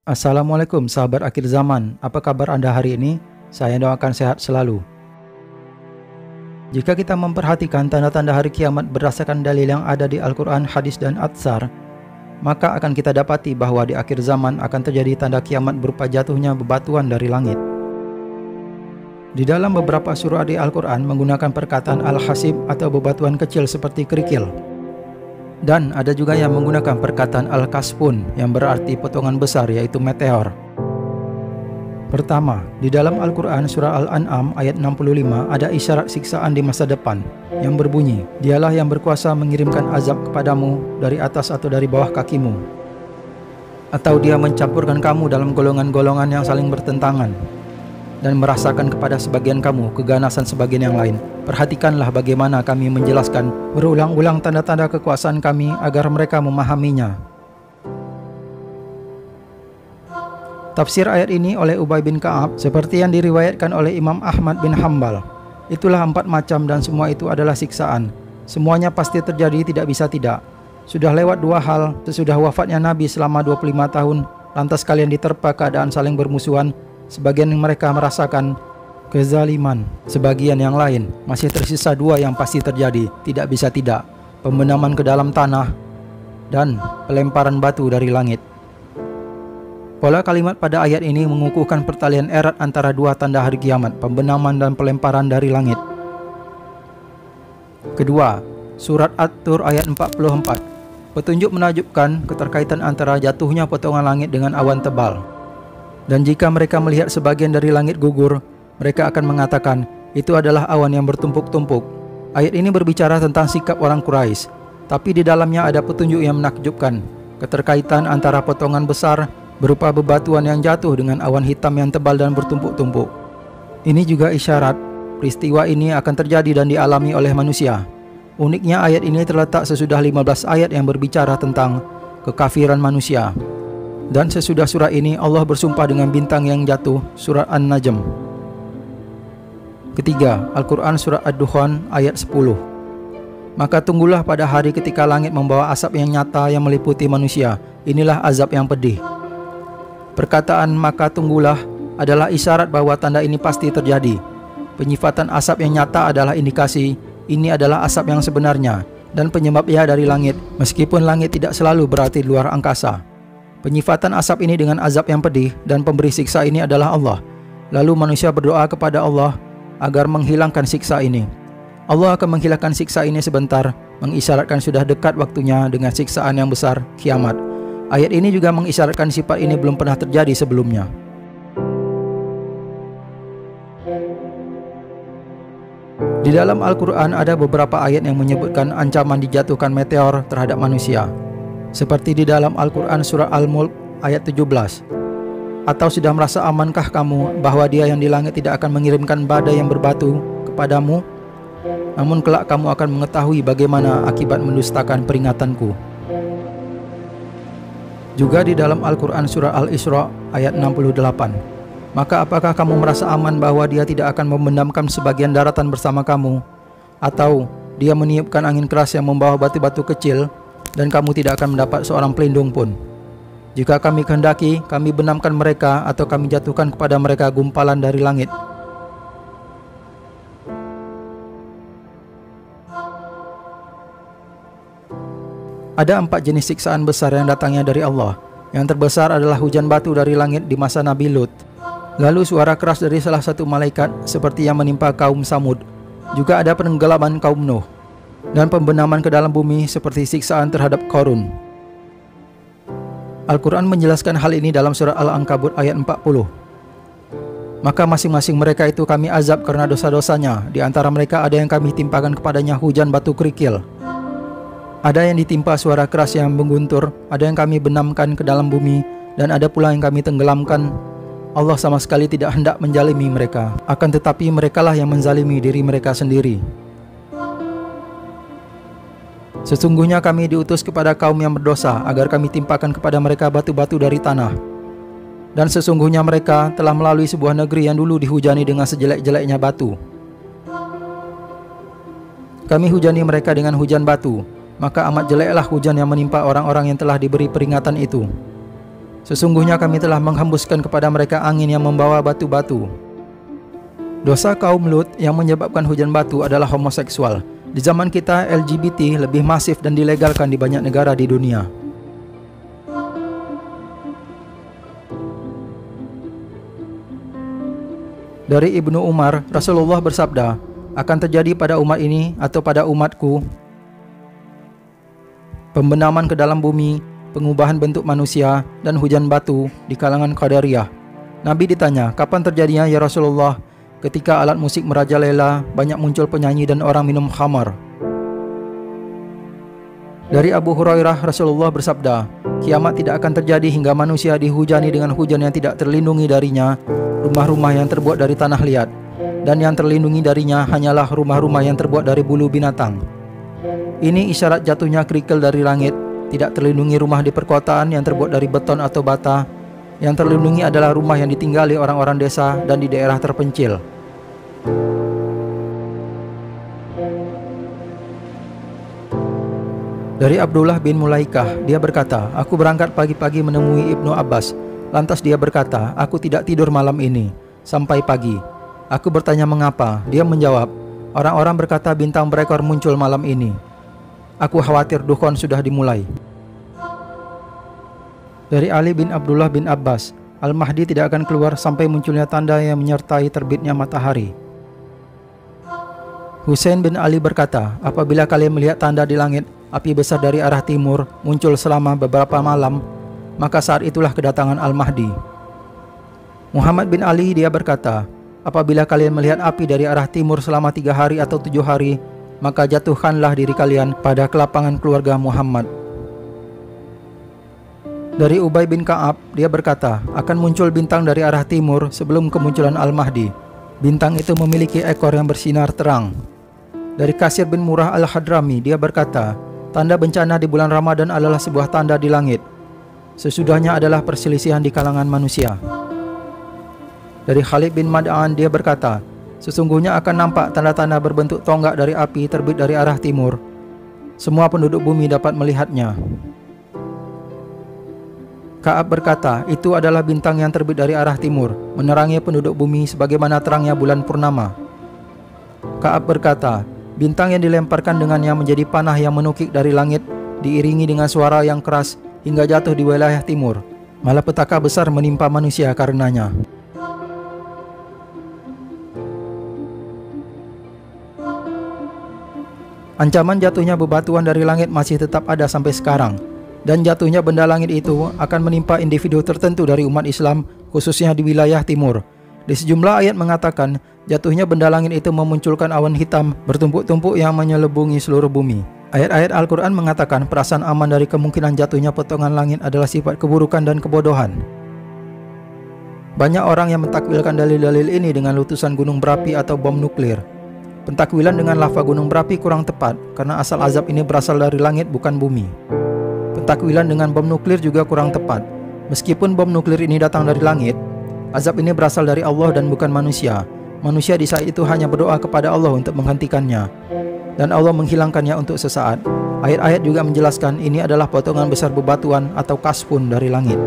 Assalamualaikum sahabat akhir zaman, apa kabar Anda hari ini? Saya doakan sehat selalu. Jika kita memperhatikan tanda-tanda hari kiamat berdasarkan dalil yang ada di Al-Quran, hadis dan Atsar, maka akan kita dapati bahwa di akhir zaman akan terjadi tanda kiamat berupa jatuhnya bebatuan dari langit. Di dalam beberapa surah di Al-Quran menggunakan perkataan al-hasib atau bebatuan kecil seperti kerikil. Dan ada juga yang menggunakan perkataan al-kasfun yang berarti potongan besar, yaitu meteor. Pertama, di dalam Al-Quran surah Al-An'am ayat 65 ada isyarat siksaan di masa depan yang berbunyi, "Dialah yang berkuasa mengirimkan azab kepadamu dari atas atau dari bawah kakimu." Atau dia mencampurkan kamu dalam golongan-golongan yang saling bertentangan dan merasakan kepada sebagian kamu keganasan sebagian yang lain. Perhatikanlah bagaimana kami menjelaskan berulang-ulang tanda-tanda kekuasaan kami agar mereka memahaminya. Tafsir ayat ini oleh Ubay bin Ka'ab seperti yang diriwayatkan oleh Imam Ahmad bin Hanbal. Itulah 4 macam dan semua itu adalah siksaan. Semuanya pasti terjadi, tidak bisa tidak. Sudah lewat 2 hal, sesudah wafatnya Nabi selama 25 tahun, lantas kalian diterpa keadaan saling bermusuhan. Sebagian mereka merasakan kezaliman, sebagian yang lain masih tersisa 2 yang pasti terjadi, tidak bisa tidak, pembenaman ke dalam tanah dan pelemparan batu dari langit. Pola kalimat pada ayat ini mengukuhkan pertalian erat antara 2 tanda hari kiamat, pembenaman dan pelemparan dari langit. Kedua, surat At-Tur ayat 44. Petunjuk menakjubkan keterkaitan antara jatuhnya potongan langit dengan awan tebal. Dan jika mereka melihat sebagian dari langit gugur, mereka akan mengatakan, itu adalah awan yang bertumpuk-tumpuk. Ayat ini berbicara tentang sikap orang Quraisy, tapi di dalamnya ada petunjuk yang menakjubkan, keterkaitan antara potongan besar berupa bebatuan yang jatuh dengan awan hitam yang tebal dan bertumpuk-tumpuk. Ini juga isyarat peristiwa ini akan terjadi dan dialami oleh manusia. Uniknya ayat ini terletak sesudah 15 ayat yang berbicara tentang kekafiran manusia. Dan sesudah surah ini Allah bersumpah dengan bintang yang jatuh, surat An-Najm. Ketiga, Al-Quran surah Ad-Dukhan ayat 10. Maka tunggulah pada hari ketika langit membawa asap yang nyata yang meliputi manusia. Inilah azab yang pedih. Perkataan maka tunggulah adalah isyarat bahwa tanda ini pasti terjadi. Penyifatan asap yang nyata adalah indikasi ini adalah asap yang sebenarnya dan penyebabnya dari langit, meskipun langit tidak selalu berarti luar angkasa. Penyifatan asap ini dengan azab yang pedih dan pemberi siksa ini adalah Allah. Lalu manusia berdoa kepada Allah agar menghilangkan siksa ini. Allah akan menghilangkan siksa ini sebentar, mengisyaratkan sudah dekat waktunya dengan siksaan yang besar, kiamat. Ayat ini juga mengisyaratkan sifat ini belum pernah terjadi sebelumnya. Di dalam Al-Quran ada beberapa ayat yang menyebutkan ancaman dijatuhkan meteor terhadap manusia. Seperti di dalam Al-Quran surah Al-Mulk ayat 17. Atau sudah merasa amankah kamu bahwa dia yang di langit tidak akan mengirimkan badai yang berbatu kepadamu? Namun kelak kamu akan mengetahui bagaimana akibat mendustakan peringatanku. Juga di dalam Al-Quran surah Al-Isra ayat 68. Maka apakah kamu merasa aman bahwa dia tidak akan memendamkan sebagian daratan bersama kamu? Atau dia meniupkan angin keras yang membawa batu-batu kecil dan kamu tidak akan mendapat seorang pelindung pun. Jika kami kehendaki, kami benamkan mereka atau kami jatuhkan kepada mereka gumpalan dari langit. Ada 4 jenis siksaan besar yang datangnya dari Allah. Yang terbesar adalah hujan batu dari langit di masa Nabi Lut. Lalu suara keras dari salah satu malaikat seperti yang menimpa kaum Samud. Juga ada penenggelaman kaum Nuh. Dan pembenaman ke dalam bumi seperti siksaan terhadap Qarun. Al-Quran menjelaskan hal ini dalam surah Al-Ankabut ayat 40. Maka masing-masing mereka itu kami azab karena dosa-dosanya. Di antara mereka ada yang kami timpakan kepadanya hujan batu kerikil. Ada yang ditimpa suara keras yang mengguntur. Ada yang kami benamkan ke dalam bumi. Dan ada pula yang kami tenggelamkan. Allah sama sekali tidak hendak menjalimi mereka, akan tetapi merekalah yang menzalimi diri mereka sendiri. Sesungguhnya kami diutus kepada kaum yang berdosa agar kami timpakan kepada mereka batu-batu dari tanah. Dan sesungguhnya mereka telah melalui sebuah negeri yang dulu dihujani dengan sejelek-jeleknya batu. Kami hujani mereka dengan hujan batu, maka amat jeleklah hujan yang menimpa orang-orang yang telah diberi peringatan itu. Sesungguhnya kami telah menghembuskan kepada mereka angin yang membawa batu-batu. Dosa kaum Lut yang menyebabkan hujan batu adalah homoseksual. Di zaman kita, LGBT lebih masif dan dilegalkan di banyak negara di dunia. Dari Ibnu Umar, Rasulullah bersabda, akan terjadi pada umat ini atau pada umatku pembenaman ke dalam bumi, pengubahan bentuk manusia, dan hujan batu di kalangan Qadariyah. Nabi ditanya, kapan terjadinya ya Rasulullah? Ketika alat musik merajalela, banyak muncul penyanyi dan orang minum khamar. Dari Abu Hurairah, Rasulullah bersabda, kiamat tidak akan terjadi hingga manusia dihujani dengan hujan yang tidak terlindungi darinya, rumah-rumah yang terbuat dari tanah liat, dan yang terlindungi darinya hanyalah rumah-rumah yang terbuat dari bulu binatang. Ini isyarat jatuhnya kerikil dari langit. Tidak terlindungi rumah di perkotaan yang terbuat dari beton atau bata. Yang terlindungi adalah rumah yang ditinggali orang-orang desa dan di daerah terpencil. Dari Abdullah bin Mulaikah, dia berkata, aku berangkat pagi-pagi menemui Ibnu Abbas. Lantas dia berkata, aku tidak tidur malam ini sampai pagi. Aku bertanya mengapa. Dia menjawab, orang-orang berkata bintang berekor muncul malam ini. Aku khawatir dukhon sudah dimulai. Dari Ali bin Abdullah bin Abbas, Al-Mahdi tidak akan keluar sampai munculnya tanda yang menyertai terbitnya matahari. Husain bin Ali berkata, apabila kalian melihat tanda di langit, api besar dari arah timur muncul selama beberapa malam, maka saat itulah kedatangan Al-Mahdi. Muhammad bin Ali dia berkata, apabila kalian melihat api dari arah timur selama 3 hari atau 7 hari, maka jatuhkanlah diri kalian pada kelapangan keluarga Muhammad. Dari Ubay bin Ka'ab, dia berkata, akan muncul bintang dari arah timur sebelum kemunculan Al-Mahdi. Bintang itu memiliki ekor yang bersinar terang. Dari Kasir bin Murrah Al-Hadrami, dia berkata, tanda bencana di bulan Ramadan adalah sebuah tanda di langit. Sesudahnya adalah perselisihan di kalangan manusia. Dari Khalid bin Mad'an, dia berkata, sesungguhnya akan nampak tanda-tanda berbentuk tonggak dari api terbit dari arah timur. Semua penduduk bumi dapat melihatnya. Ka'ab berkata, itu adalah bintang yang terbit dari arah timur, menerangi penduduk bumi sebagaimana terangnya bulan purnama. Ka'ab berkata, bintang yang dilemparkan dengannya menjadi panah yang menukik dari langit, diiringi dengan suara yang keras hingga jatuh di wilayah timur. Malapetaka besar menimpa manusia karenanya. Ancaman jatuhnya bebatuan dari langit masih tetap ada sampai sekarang. Dan jatuhnya benda langit itu akan menimpa individu tertentu dari umat Islam, khususnya di wilayah timur. Di sejumlah ayat mengatakan, jatuhnya benda langit itu memunculkan awan hitam bertumpuk-tumpuk yang menyelubungi seluruh bumi. Ayat-ayat Al-Quran mengatakan perasaan aman dari kemungkinan jatuhnya potongan langit adalah sifat keburukan dan kebodohan. Banyak orang yang mentakwilkan dalil-dalil ini dengan letusan gunung berapi atau bom nuklir. Pentakwilan dengan lava gunung berapi kurang tepat karena asal azab ini berasal dari langit bukan bumi. Pentakwilan dengan bom nuklir juga kurang tepat. Meskipun bom nuklir ini datang dari langit, azab ini berasal dari Allah dan bukan manusia. Manusia di saat itu hanya berdoa kepada Allah untuk menghentikannya, dan Allah menghilangkannya untuk sesaat. Ayat-ayat juga menjelaskan ini adalah potongan besar bebatuan atau kasfun dari langit.